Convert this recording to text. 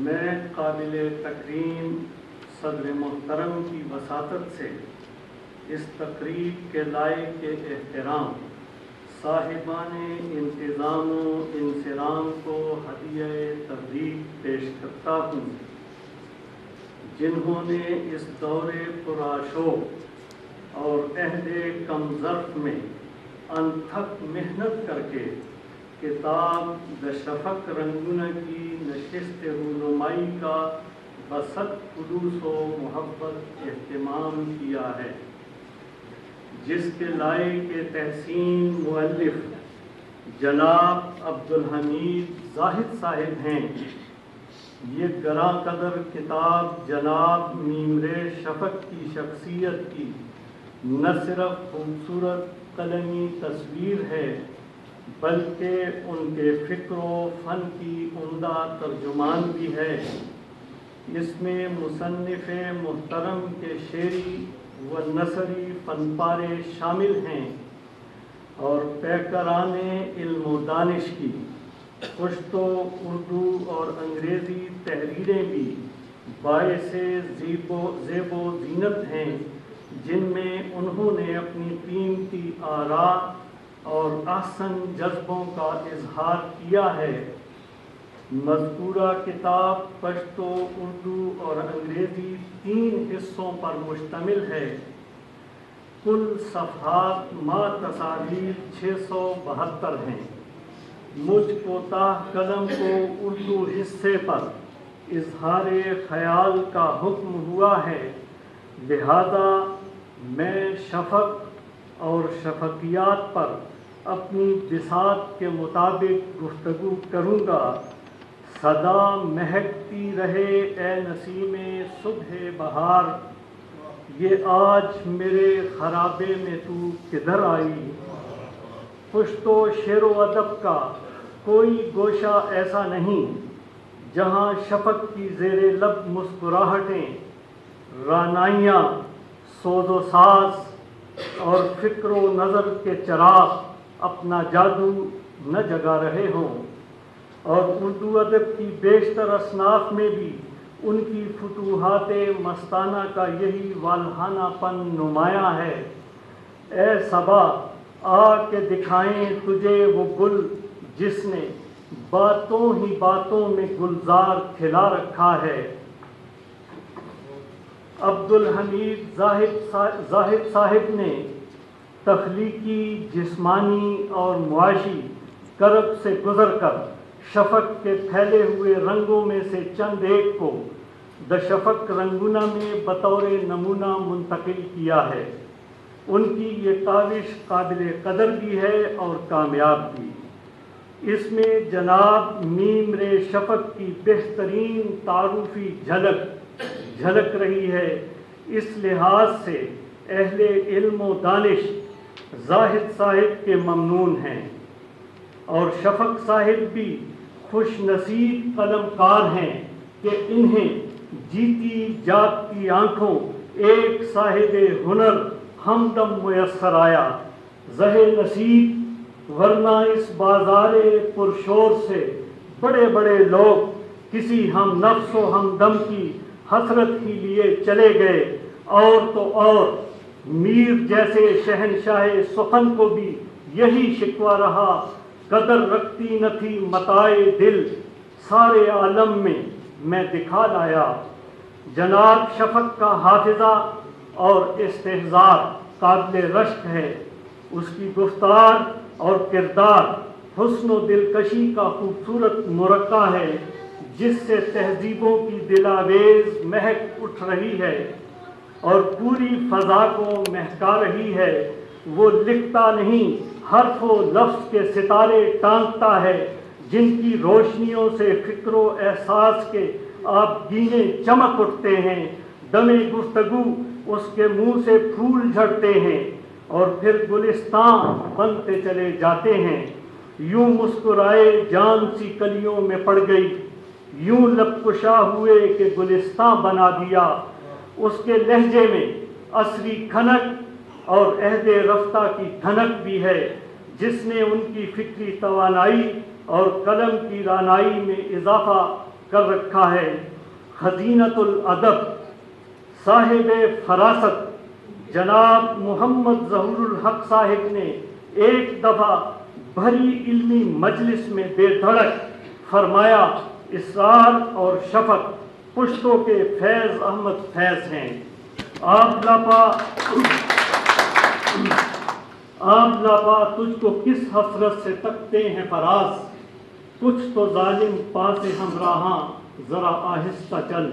میں قابل تکریم صدر محترم کی وساطت سے اس تقریب کے لائق احترام صاحبان انتظام و انصرام کو ہدیہ تبریک پیش کرتا ہوں، جنہوں نے اس دور پرآشوب اور عہد کم ظرف میں انتھک محنت کر کے کتاب دشفق رنگونہ کی نشست رونمائی کا بصد خلوص و محبت اہتمام کیا ہے، جس کے لائق تحسین مؤلف جناب عبدالحمید زاہد صاحب ہیں۔ یہ گراں قدر کتاب جناب میمرِ شفق کی شخصیت کی نہ صرف خوبصورت قلمی تصویر ہے، بلکہ ان کے فکر و فن کی عمدہ ترجمان بھی ہے۔ اس میں مصنف محترم کے شعری و نثری فن پارے شامل ہیں اور پیکران علم و دانش کی پشتو، اردو اور انگریزی تحریریں بھی باعث زیب و زینت ہیں، جن میں انہوں نے اپنی قیمتی آراء اور احسن جذبوں کا اظہار کیا ہے۔ مذکورہ کتاب پشتو، اردو اور انگریزی 3 حصوں پر مشتمل ہے۔ کل صفحات ما تصاویر 672 ہیں۔ مجھ کوتاہ قلم کو اردو حصے پر اظہار خیال کا حکم ہوا ہے، لہذا میں شفق اور شفقیات پر اپنی بساط کے مطابق گفتگو کروں گا۔ صدا مہکتی رہے اے نسیم صبح بہار، یہ آج میرے خرابے میں تو کدھر آئی۔ پشت و شعر و ادب کا کوئی گوشہ ایسا نہیں جہاں شفق کی زیر لب مسکراہٹیں، رعنائیاں، سوز و ساز اور فکر و نظر کے چراغ اپنا جادو نہ جگا رہے ہوں، اور اردو ادب کی بیشتر اصناف میں بھی ان کی فتوحات مستانہ کا یہی والہانہ پن نمایاں ہے۔ اے صبا، آ کے دکھائیں تجھے وہ گل جس نے باتوں ہی باتوں میں گلزار کھلا رکھا ہے۔ عبدالحمید زاہد صاحب نے تخلیقی، جسمانی اور معاشی کرب سے گزر کر شفق کے پھیلے ہوئے رنگوں میں سے چند ایک کو دشفق رنگونہ میں بطور نمونہ منتقل کیا ہے۔ ان کی یہ کاوش قابل قدر بھی ہے اور کامیاب بھی۔ اس میں جناب میمرِ شفق کی بہترین تعارفی جھلک رہی ہے۔ اس لحاظ سے اہل علم و دانش زاہد صاحب کے ممنون ہیں، اور شفق صاحب بھی خوش نصیب قلم کار ہیں کہ انہیں جیتی جاگتی آنکھوں ایک صاحب ہنر ہمدم میسر آیا۔ زہ نصیب، ورنہ اس بازار پرشور سے بڑے بڑے لوگ کسی ہم نفس و ہمدم کی حسرت ہی لیے چلے گئے، اور تو اور میر جیسے شہنشاہ سخن کو بھی یہی شکوہ رہا، قدر رکھتی نہ تھی متاع دل، سارے عالم میں دکھا لایا۔ جناب شفق کا حافظہ اور استحضار قابل رشک ہے۔ اس کی گفتار اور کردار حسن و دلکشی کا خوبصورت مرقع ہے، جس سے تہذیبوں کی دلاویز مہک اٹھ رہی ہے اور پوری فضا کو مہکا رہی ہے۔ وہ لکھتا نہیں، حرف و لفظ کے ستارے ٹانکتا ہے، جن کی روشنیوں سے فکر و احساس کے آبگینے چمک اٹھتے ہیں۔ دم گفتگو اس کے منہ سے پھول جھڑتے ہیں اور پھر گلستان بنتے چلے جاتے ہیں۔ یوں مسکرائے جان سی کلیوں میں پڑ گئی، یوں لب کشا ہوئے کہ گلستان بنا دیا۔ اس کے لہجے میں عصری کھنک اور عہد رفتہ کی دھنک بھی ہے، جس نے ان کی فکری توانائی اور قلم کی رانائی میں اضافہ کر رکھا ہے۔ خزینۃ الادب صاحب فراست جناب محمد ظہور الحق صاحب نے ایک دفعہ بھری علمی مجلس میں بے دھڑک فرمایا، اسرار اور شفق پشتوں کے فیض احمد فیض ہیں۔ آپ لاپا تجھ کو کس حسرت سے تکتے ہیں فراز، کچھ تو ظالم پاس ہمراہاں ذرا آہستہ چل۔